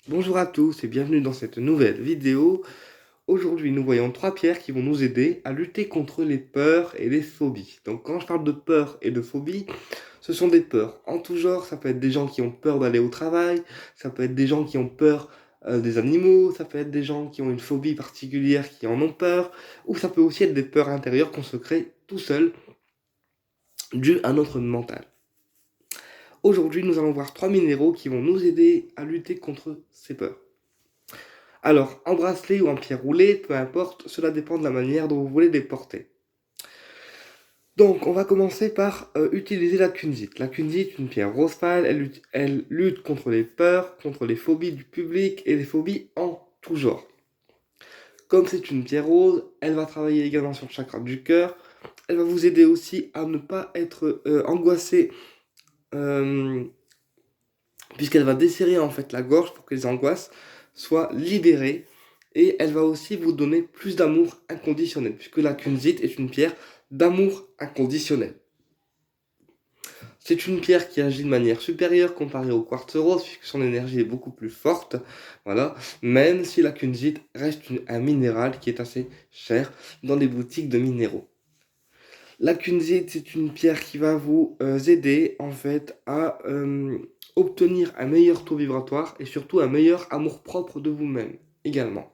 Bonjour à tous et bienvenue dans cette nouvelle vidéo. Aujourd'hui, nous voyons 3 pierres qui vont nous aider à lutter contre les peurs et les phobies. Donc quand je parle de peur et de phobie, ce sont des peurs en tout genre. Ça peut être des gens qui ont peur d'aller au travail, ça peut être des gens qui ont peur des animaux, ça peut être des gens qui ont une phobie particulière qui en ont peur, ou ça peut aussi être des peurs intérieures qu'on se crée tout seul, dues à notre mental. Aujourd'hui, nous allons voir 3 minéraux qui vont nous aider à lutter contre ces peurs. Alors, en bracelet ou en pierre roulée, peu importe, cela dépend de la manière dont vous voulez les porter. Donc, on va commencer par utiliser la kunzite. La kunzite, une pierre rose pâle, elle lutte contre les peurs, contre les phobies du public et les phobies en tout genre. Comme c'est une pierre rose, elle va travailler également sur le chakra du cœur. Elle va vous aider aussi à ne pas être angoissé, euh, puisqu'elle va desserrer en fait la gorge pour que les angoisses soient libérées. Et elle va aussi vous donner plus d'amour inconditionnel, puisque la kunzite est une pierre d'amour inconditionnel. C'est une pierre qui agit de manière supérieure comparée au quartz rose, puisque son énergie est beaucoup plus forte, voilà, même si la kunzite reste un minéral qui est assez cher dans les boutiques de minéraux. La kunzite, c'est une pierre qui va vous aider en fait à obtenir un meilleur taux vibratoire et surtout un meilleur amour-propre de vous-même également.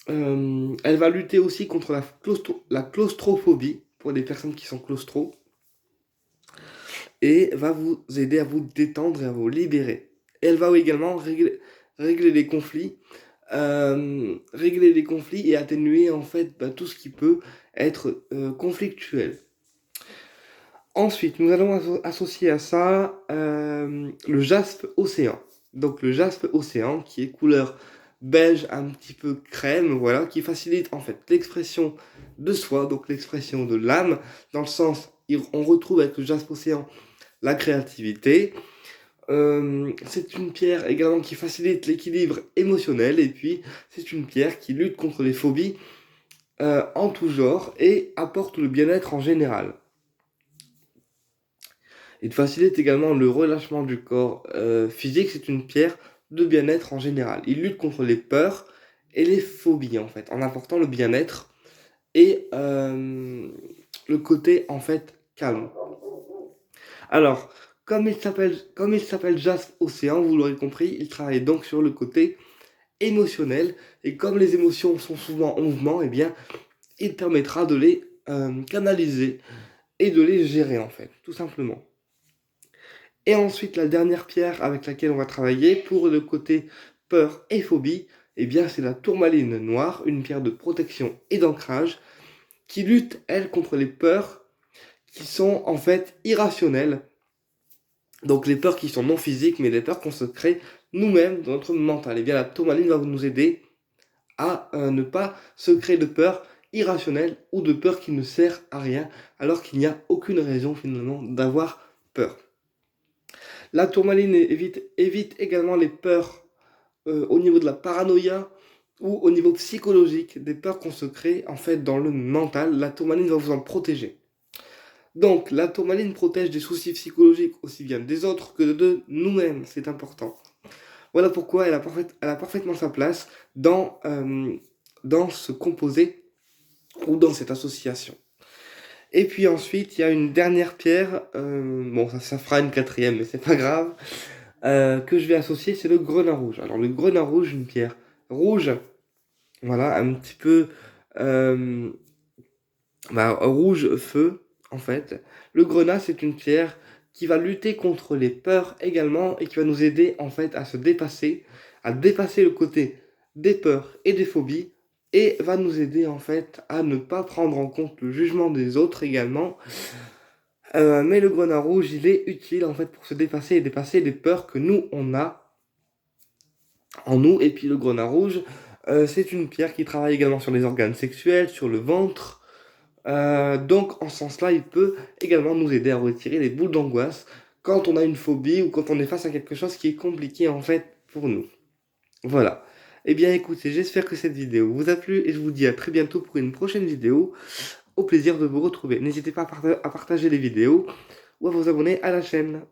Elle va lutter aussi contre la claustrophobie pour les personnes qui sont claustro et va vous aider à vous détendre et à vous libérer. Et elle va également régler les conflits et atténuer en fait tout ce qui peut être conflictuel. Ensuite, nous allons associer à ça le jaspe océan. Donc le jaspe océan qui est couleur beige un petit peu crème, voilà, qui facilite en fait l'expression de soi, donc l'expression de l'âme, dans le sens, on retrouve avec le jaspe océan la créativité. C'est une pierre également qui facilite l'équilibre émotionnel et puis c'est une pierre qui lutte contre les phobies en tout genre et apporte le bien-être en général. Il facilite également le relâchement du corps physique, c'est une pierre de bien-être en général. Il lutte contre les peurs et les phobies en fait, en apportant le bien-être et le côté en fait calme. Alors, comme il s'appelle Jaspe Océan, vous l'aurez compris, il travaille donc sur le côté émotionnel et comme les émotions sont souvent en mouvement, eh bien, il permettra de les canaliser et de les gérer en fait, tout simplement. Et ensuite, la dernière pierre avec laquelle on va travailler pour le côté peur et phobie, eh bien, c'est la tourmaline noire, une pierre de protection et d'ancrage qui lutte, elle, contre les peurs qui sont en fait irrationnelles. Donc les peurs qui sont non physiques, mais les peurs qu'on se crée nous-mêmes dans notre mental. Eh bien, la tourmaline va nous aider à ne pas se créer de peur irrationnelle ou de peur qui ne sert à rien, alors qu'il n'y a aucune raison finalement d'avoir peur. La tourmaline évite également les peurs au niveau de la paranoïa ou au niveau psychologique, des peurs qu'on se crée en fait dans le mental. La tourmaline va vous en protéger. Donc la tourmaline protège des soucis psychologiques aussi bien des autres que de nous-mêmes, c'est important. Voilà pourquoi elle a parfaitement sa place dans ce composé ou dans cette association. Et puis ensuite, il y a une dernière pierre, bon ça fera une quatrième, mais c'est pas grave, que je vais associer, c'est le grenat rouge. Alors le grenat rouge, une pierre rouge, voilà, un petit peu rouge feu, en fait. Le grenat, c'est une pierre qui va lutter contre les peurs également et qui va nous aider en fait à dépasser le côté des peurs et des phobies et va nous aider en fait à ne pas prendre en compte le jugement des autres également. Mais le grenat rouge, il est utile en fait pour se dépasser et dépasser les peurs que nous on a en nous. Et puis le grenat rouge, c'est une pierre qui travaille également sur les organes sexuels, sur le ventre. Donc en ce sens-là, il peut également nous aider à retirer les boules d'angoisse quand on a une phobie ou quand on est face à quelque chose qui est compliqué en fait pour nous. Voilà. Eh bien écoutez, j'espère que cette vidéo vous a plu et je vous dis à très bientôt pour une prochaine vidéo. Au plaisir de vous retrouver. N'hésitez pas à partager les vidéos ou à vous abonner à la chaîne.